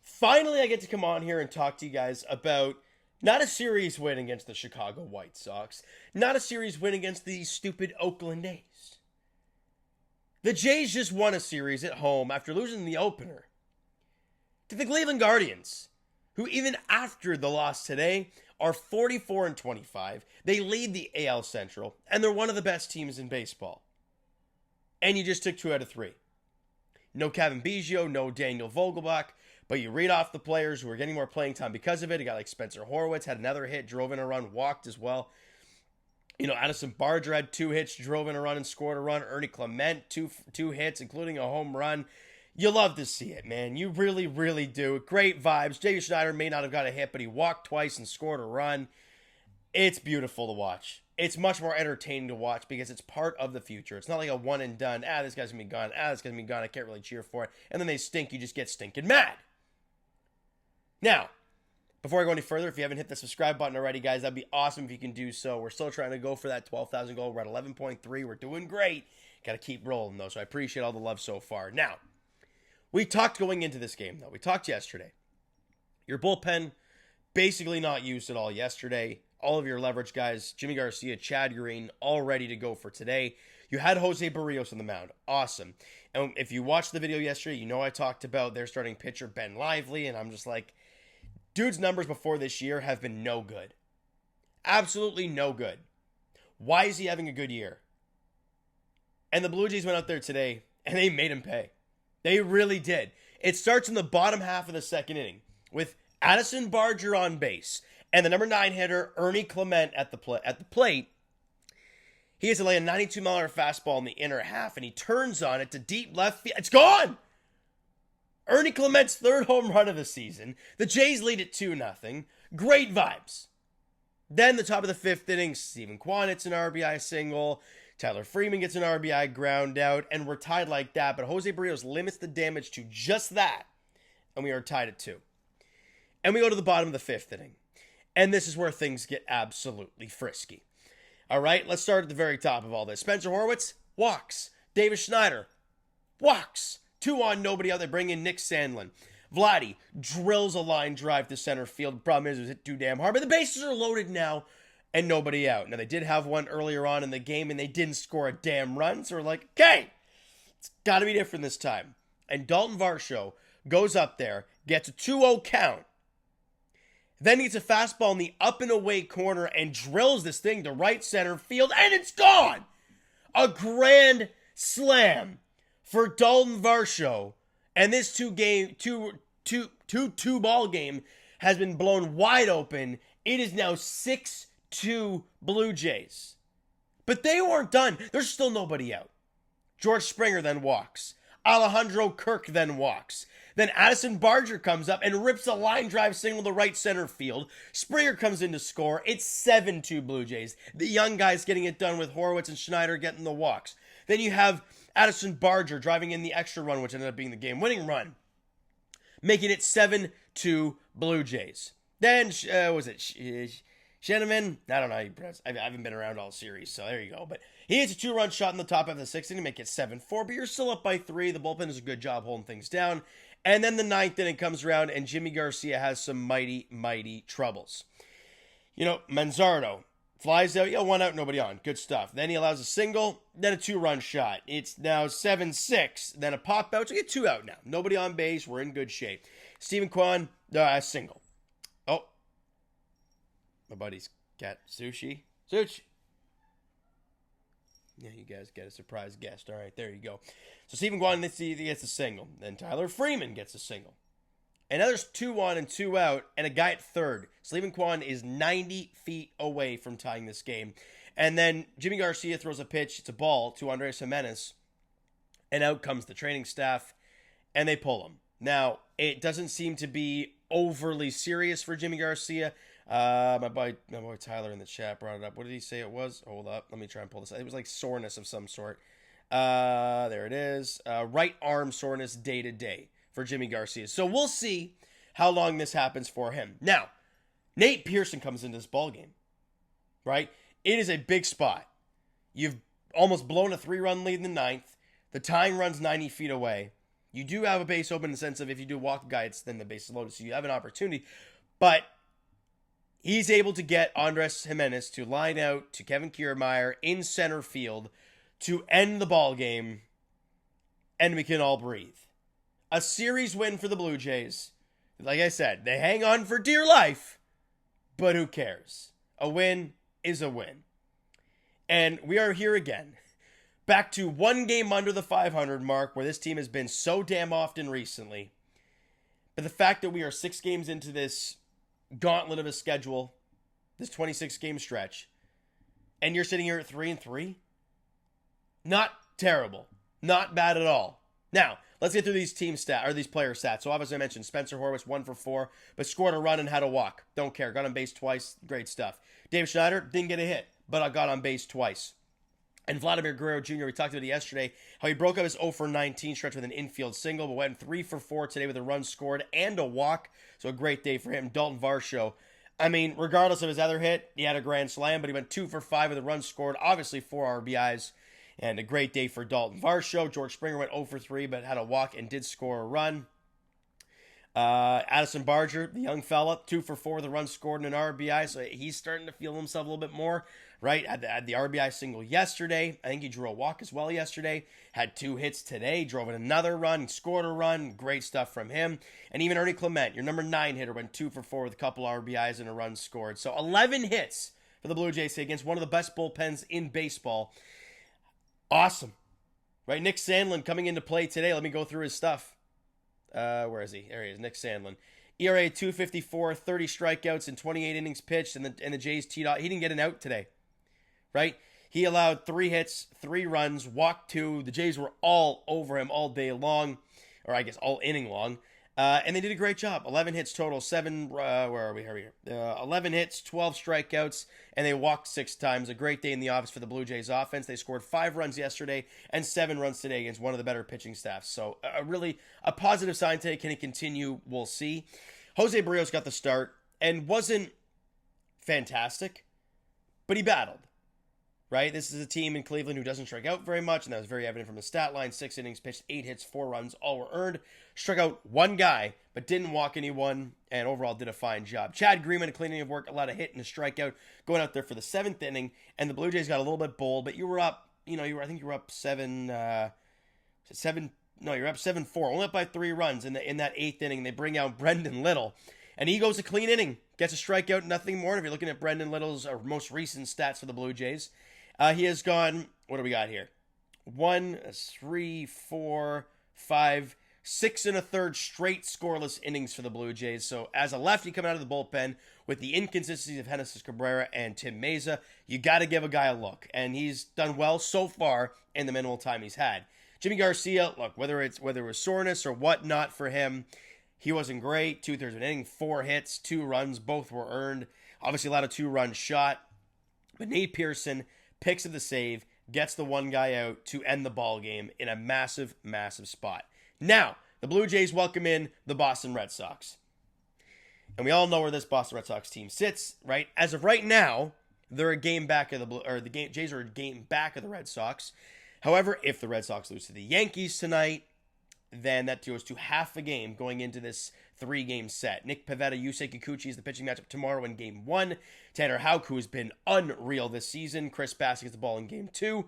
Finally, I get to come on here and talk to you guys about not a series win against the Chicago White Sox, not a series win against the stupid Oakland A's. The Jays just won a series at home after losing the opener to the Cleveland Guardians, who even after the loss today are 44-25. They lead the AL Central, and they're one of the best teams in baseball. And you just took 2 out of 3. No Kevin Biggio, no Daniel Vogelbach, but you read off the players who are getting more playing time because of it. A guy like Spencer Horwitz had another hit, drove in a run, walked as well. Addison Barger had 2 hits, drove in a run and scored a run. Ernie Clement, two hits, including a home run. You love to see it, man. You really, really do. Great vibes. J.V. Schneider may not have got a hit, but he walked twice and scored a run. It's beautiful to watch. It's much more entertaining to watch because it's part of the future. It's not like a one and done. This guy's going to be gone. This guy's going to be gone. I can't really cheer for it. And then they stink. You just get stinking mad. Now, before I go any further, if you haven't hit the subscribe button already, guys, that'd be awesome if you can do so. We're still trying to go for that 12,000 goal. We're at 11.3. We're doing great. Got to keep rolling, though, so I appreciate all the love so far. Now, we talked going into this game, though. We talked yesterday. Your bullpen basically not used at all yesterday. All of your leverage guys, Jimmy Garcia, Chad Green, all ready to go for today. You had Jose Barrios on the mound. Awesome. And if you watched the video yesterday, you know I talked about their starting pitcher, Ben Lively, and I'm just like, dude's numbers before this year have been no good. Absolutely no good. Why is he having a good year? And the Blue Jays went out there today, and they made him pay. They really did. It starts in the bottom half of the second inning with Addison Barger on base and the number 9 hitter, Ernie Clement, at the plate. He has to lay a 92-mile-an-hour fastball in the inner half, and he turns on it to deep left field. It's gone! Ernie Clement's 3rd home run of the season. The Jays lead it 2-0. Great vibes. Then the top of the 5th inning, Stephen Kwan hits an RBI single. Tyler Freeman gets an RBI ground out, and we're tied like that. But Jose Barrios limits the damage to just that, and we are tied at 2. And we go to the bottom of the 5th inning. And this is where things get absolutely frisky. All right, let's start at the very top of all this. Spencer Horwitz walks. Davis Schneider walks. 2 on, nobody out. They bring in Nick Sandlin. Vladdy drills a line drive to center field. The problem is it was hit too damn hard. But the bases are loaded now and nobody out. Now, they did have one earlier on in the game and they didn't score a damn run. So we're like, okay, it's got to be different this time. And Daulton Varsho goes up there, gets a 2-0 count. Then he gets a fastball in the up and away corner and drills this thing to right center field, and it's gone! A grand slam for Daulton Varsho, and this two ball game has been blown wide open. It is now 6-2 Blue Jays. But they weren't done. There's still nobody out. George Springer then walks. Alejandro Kirk then walks. Then Addison Barger comes up and rips a line drive single to right center field. Springer comes in to score. It's 7-2 Blue Jays. The young guys getting it done with Horwitz and Schneider getting the walks. Then you have Addison Barger driving in the extra run, which ended up being the game-winning run, making it 7-2 Blue Jays. Then, Sheneman? I don't know how you pronounce it. I haven't been around all series, so there you go. But he hits a 2-run shot in the top of the 6th inning to make it 7-4, but you're still up by 3. The bullpen does a good job holding things down. And then the 9th inning comes around, and Jimmy Garcia has some mighty, mighty troubles. Manzardo flies out. 1 out, nobody on. Good stuff. Then he allows a single, then a 2-run shot. It's now 7-6. Then a pop out. So we get 2 out now. Nobody on base. We're in good shape. Stephen Kwan, single. Oh. My buddy's got sushi. Sushi. Yeah, you guys get a surprise guest. All right, there you go. So Stephen Kwan gets a single. Then Tyler Freeman gets a single. And now there's 2 on and 2 out, and a guy at third. Stephen Kwan is 90 feet away from tying this game. And then Jimmy Garcia throws a pitch. It's a ball to Andres Jimenez. And out comes the training staff, and they pull him. Now, it doesn't seem to be overly serious for Jimmy Garcia. My boy Tyler in the chat brought it up. What did he say it was? Hold up. Let me try and pull this out. It was like soreness of some sort. There it is. Right arm soreness day to day for Jimmy Garcia. So we'll see how long this happens for him. Now, Nate Pearson comes into this ballgame, right? It is a big spot. You've almost blown a 3-run lead in the 9th. The tying run's 90 feet away. You do have a base open in the sense of if you do walk a guy, then the base is loaded, so you have an opportunity. But he's able to get Andres Gimenez to line out to Kevin Kiermaier in center field to end the ball game, and we can all breathe. A series win for the Blue Jays. Like I said, they hang on for dear life, but who cares? A win is a win. And we are here again. Back to one game under the 500 mark, where this team has been so damn often recently. But the fact that we are 6 games into this gauntlet of a schedule, this 26-game stretch, and you're sitting here at 3-3, not terrible. Not bad at all. Now, let's get through these team stats, or these player stats. So obviously I mentioned Spencer Horwitz, 1 for 4, but scored a run and had a walk. Don't care. Got on base twice. Great stuff. Dave Schneider didn't get a hit, but I got on base twice. And Vladimir Guerrero Jr., we talked about it yesterday, how he broke up his 0 for 19 stretch with an infield single, but went 3 for 4 today with a run scored and a walk. So a great day for him. Daulton Varsho, I mean, regardless of his other hit, he had a grand slam, but he went 2 for 5 with a run scored. Obviously 4 RBIs, and a great day for Daulton Varsho. George Springer went 0 for 3, but had a walk and did score a run. Addison Barger, the young fella, 2 for 4 with a run scored and an RBI, so he's starting to feel himself a little bit more, right? Had the RBI single yesterday. I think he drew a walk as well yesterday. Had 2 hits today, drove in another run, scored a run. Great stuff from him. And even Ernie Clement, your number 9 hitter, went 2 for 4 with a couple RBIs and a run scored. So 11 hits for the Blue Jays against one of the best bullpens in baseball. Awesome. Right, Nick Sandlin coming into play today. Let me go through his stuff. Where is he? There he is, Nick Sandlin. ERA 2.54, 30 strikeouts in 28 innings pitched, and the Jays teed off. He didn't get an out today, right? He allowed 3 hits, 3 runs, walked 2. The Jays were all over him all day long, or I guess all inning long, and they did a great job. 11 hits total, 11 hits, 12 strikeouts, and they walked 6 times. A great day in the office for the Blue Jays offense. They scored 5 runs yesterday and 7 runs today against one of the better pitching staffs. So really a positive sign today. Can it continue? We'll see. Jose Barrios got the start and wasn't fantastic, but he battled. Right? This is a team in Cleveland who doesn't strike out very much, and that was very evident from the stat line. 6 innings pitched, 8 hits, 4 runs, all were earned. Struck out 1 guy, but didn't walk anyone, and overall did a fine job. Chad Greenman, a clean inning of work, allowed a hit and a strikeout, going out there for the 7th inning, and the Blue Jays got a little bit bold, but you were up, I think you were up 7-4, only up by 3 runs in that 8th inning. They bring out Brendan Little, and he goes a clean inning, gets a strikeout, nothing more. And if you're looking at Brendan Little's most recent stats for the Blue Jays, he has gone, what do we got here? 1, 3, 4, 5, 6 1/3 straight scoreless innings for the Blue Jays. So as a lefty coming out of the bullpen with the inconsistencies of Genesis Cabrera and Tim Meza, you got to give a guy a look. And he's done well so far in the minimal time he's had. Jimmy Garcia, look, whether it was soreness or whatnot for him, he wasn't great. 2/3 of an inning, 4 hits, 2 runs, both were earned. Obviously allowed a 2-run shot. But Nate Pearson picks up the save, gets the 1 guy out to end the ball game in a massive, massive spot. Now, the Blue Jays welcome in the Boston Red Sox. And we all know where this Boston Red Sox team sits, right? As of right now, they're a game back of the Jays are a game back of the Red Sox. However, if the Red Sox lose to the Yankees tonight, then that goes to half a game going into this 3-game set. Nick Pivetta, Yusei Kikuchi is the pitching matchup tomorrow in Game 1. Tanner Houck, who has been unreal this season. Chris Bassett gets the ball in Game 2.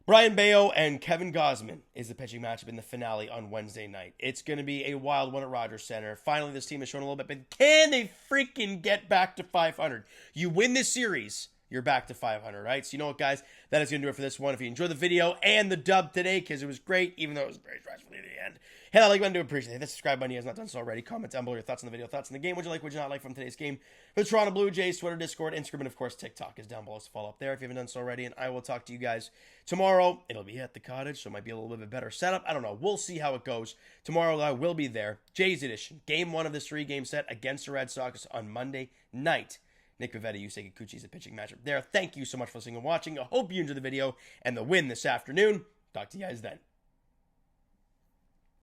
Brian Bayo and Kevin Gausman is the pitching matchup in the finale on Wednesday night. It's going to be a wild one at Rogers Center. Finally, this team has shown a little bit, but can they freaking get back to 500? You win this series, you're back to 500, right? So you know what, guys? That is going to do it for this one. If you enjoyed the video and the dub today, because it was great, even though it was very stressful at the end, hit that like button to appreciate it. Hit the subscribe button if you have not done so already. Comment down below your thoughts on the video, thoughts on the game. What you like, what you not like from today's game. For the Toronto Blue Jays, Twitter, Discord, Instagram, and of course TikTok is down below, so follow up there if you haven't done so already. And I will talk to you guys tomorrow. It'll be at the cottage, so it might be a little bit of a better setup. I don't know. We'll see how it goes. Tomorrow I will be there. Jays edition. Game 1 of this 3-game set against the Red Sox on Monday night. Nick Pivetta, Yusei Kikuchi is a pitching matchup there. Thank you so much for listening and watching. I hope you enjoyed the video and the win this afternoon. Talk to you guys then.